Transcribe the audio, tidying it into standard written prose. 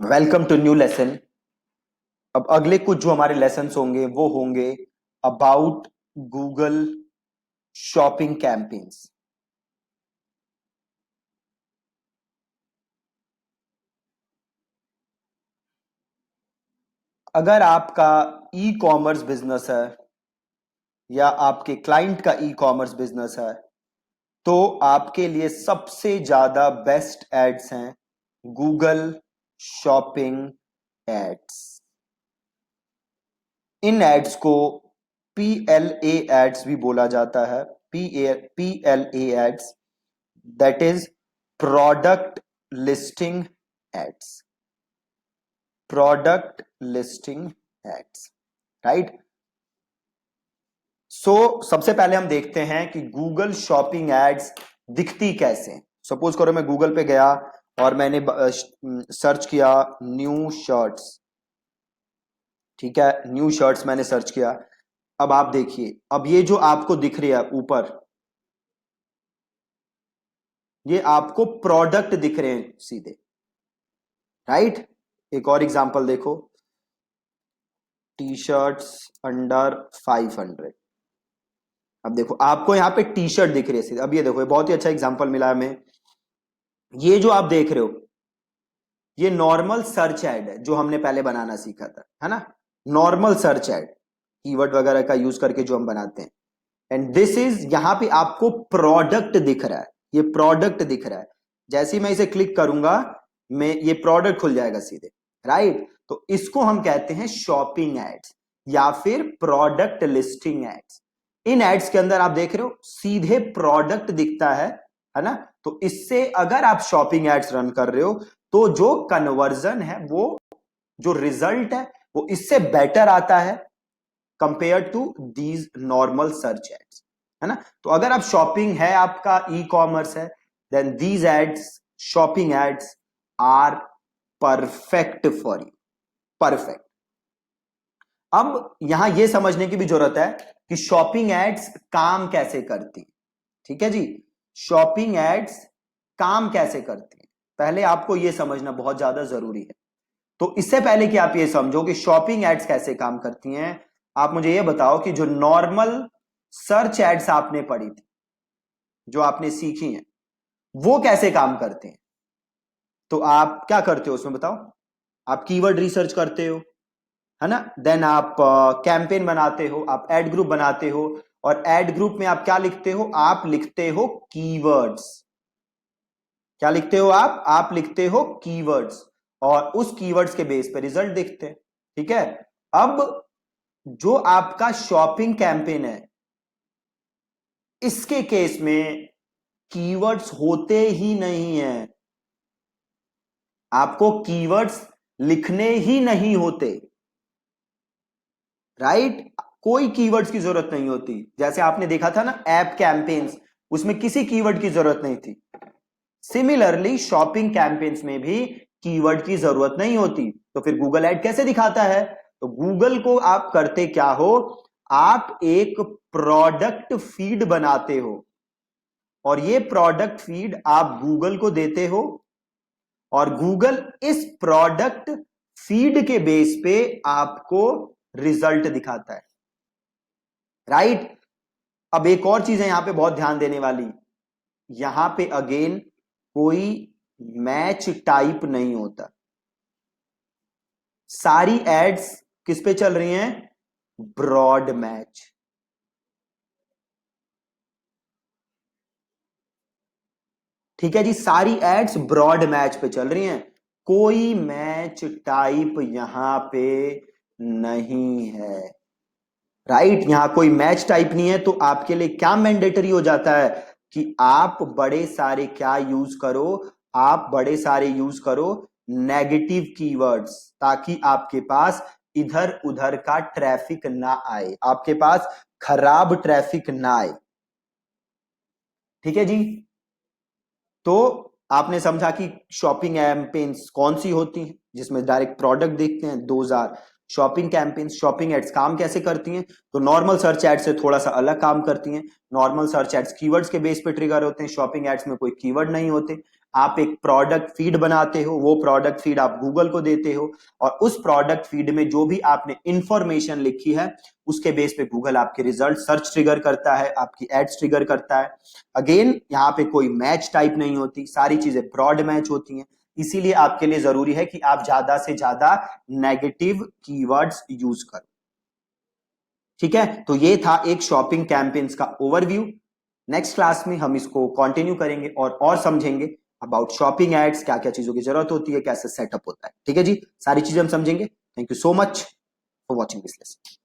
Welcome to new lesson. अब अगले कुछ जो हमारे लेसन्स होंगे वो होंगे अबाउट गूगल शॉपिंग कैंपेन्स। अगर आपका ई कॉमर्स बिजनेस है या आपके क्लाइंट का ई कॉमर्स बिजनेस है तो आपके लिए सबसे ज्यादा बेस्ट एड्स हैं गूगल शॉपिंग एड्स। इन एड्स को PLA एड्स भी बोला जाता है। PLA ads, that is product listing ads. Product listing ads, right. So सबसे पहले हम देखते हैं कि गूगल शॉपिंग एड्स दिखती कैसे। सपोज करो मैं गूगल पे गया और मैंने सर्च किया न्यू शर्ट्स। ठीक है, न्यू शर्ट्स मैंने सर्च किया। अब आप देखिए, अब ये जो आपको दिख रही है ऊपर, ये आपको प्रोडक्ट दिख रहे हैं सीधे, राइट। एक और एग्जांपल देखो, टी शर्ट्स अंडर 500। अब देखो आपको यहां पे टी शर्ट दिख रही है सीधे। अब ये देखो, ये बहुत ही अच्छा एग्जांपल मिला हमें। ये जो आप देख रहे हो ये नॉर्मल सर्च एड है जो हमने पहले बनाना सीखा था, है ना। नॉर्मल सर्च एड कीवर्ड वगैरह का यूज करके जो हम बनाते हैं। एंड दिस इज, यहां पे आपको प्रोडक्ट दिख रहा है, ये प्रोडक्ट दिख रहा है। जैसे ही मैं इसे क्लिक करूंगा मैं ये प्रोडक्ट खुल जाएगा सीधे, राइट। तो इसको हम कहते हैं शॉपिंग एड्स या फिर प्रोडक्ट लिस्टिंग एड्स। इन एड्स के अंदर आप देख रहे हो सीधे प्रोडक्ट दिखता है ना। तो इससे अगर आप शॉपिंग एड्स रन कर रहे हो तो जो कन्वर्जन है, वो जो रिजल्ट है वो इससे बेटर आता है compare to these normal search ads, है ना। तो अगर आप शॉपिंग है, आपका ई कॉमर्स है, then these ads, shopping ads are perfect for you, perfect. अब यहां यह समझने की भी जरूरत है कि शॉपिंग एड्स काम कैसे करती, ठीक है जी। शॉपिंग एड्स काम कैसे करती है, पहले आपको यह समझना बहुत ज्यादा जरूरी है। तो इससे पहले कि आप ये समझो कि शॉपिंग एड्स कैसे काम करती हैं, आप मुझे ये बताओ कि जो नॉर्मल सर्च एड्स आपने पढ़ी थी, जो आपने सीखी हैं, वो कैसे काम करते हैं। तो आप क्या करते हो उसमें बताओ। आप कीवर्ड रिसर्च करते हो, है ना। देन आप कैंपेन बनाते हो, आप एड ग्रुप बनाते हो, और एड ग्रुप में आप क्या लिखते हो, आप लिखते हो कीवर्ड्स। क्या लिखते हो आप लिखते हो कीवर्ड्स, और उस कीवर्ड्स के बेस पे रिजल्ट देखते हैं, ठीक है। अब जो आपका शॉपिंग कैंपेन है, इसके केस में कीवर्ड्स होते ही नहीं है। आपको कीवर्ड्स लिखने ही नहीं होते, राइट। कोई कीवर्ड्स की जरूरत नहीं होती। जैसे आपने देखा था ना ऐप कैंपेन्स, उसमें किसी कीवर्ड की जरूरत नहीं थी। सिमिलरली शॉपिंग कैंपेन्स में भी कीवर्ड की जरूरत नहीं होती। तो फिर गूगल ऐड कैसे दिखाता है। तो गूगल को आप करते क्या हो, आप एक प्रोडक्ट फीड बनाते हो, और ये प्रोडक्ट फीड आप गूगल को देते हो, और गूगल इस प्रोडक्ट फीड के बेस पे आपको रिजल्ट दिखाता है, राइट। अब एक और चीज है यहां पे बहुत ध्यान देने वाली, यहां पे अगेन कोई मैच टाइप नहीं होता। सारी एड्स किस पे चल रही हैं, ब्रॉड मैच। ठीक है जी, सारी एड्स ब्रॉड मैच पे चल रही हैं, कोई मैच टाइप यहां पे नहीं है, राइट। यहां कोई मैच टाइप नहीं है। तो आपके लिए क्या मैंडेटरी हो जाता है कि आप बड़े सारे क्या यूज करो, आप बड़े सारे यूज करो नेगेटिव कीवर्ड्स, ताकि आपके पास इधर उधर का ट्रैफिक ना आए, आपके पास खराब ट्रैफिक ना आए, ठीक है जी। तो आपने समझा कि शॉपिंग कैंपेन्स कौन सी होती हैं जिसमें डायरेक्ट प्रोडक्ट देखते हैं। 2000 शॉपिंग कैंपेन्स, शॉपिंग एड्स काम कैसे करती हैं। तो नॉर्मल सर्च एड्स से थोड़ा सा अलग काम करती हैं। नॉर्मल सर्च एड्स कीवर्ड्स के बेस पे ट्रिगर होते हैं, शॉपिंग एड्स में कोई कीवर्ड नहीं होते। आप एक प्रोडक्ट फीड बनाते हो, वो प्रोडक्ट फीड आप गूगल को देते हो, और उस प्रोडक्ट फीड में जो भी आपने इंफॉर्मेशन लिखी है उसके बेस पे गूगल आपके रिजल्ट सर्च ट्रिगर करता है, आपकी एड्स ट्रिगर करता है। अगेन यहाँ पे कोई मैच टाइप नहीं होती, सारी चीजें ब्रॉड मैच होती हैं, इसीलिए आपके लिए जरूरी है कि आप ज्यादा से ज्यादा नेगेटिव कीवर्ड्स यूज करो। ठीक है, तो ये था एक शॉपिंग कैंपेन्स का ओवरव्यू। नेक्स्ट क्लास में हम इसको कंटिन्यू करेंगे और समझेंगे अबाउट शॉपिंग एड्स, क्या क्या चीजों की जरूरत होती है, कैसे सेटअप होता है। ठीक है जी, सारी चीजें हम समझेंगे। Thank you so much for watching this lesson.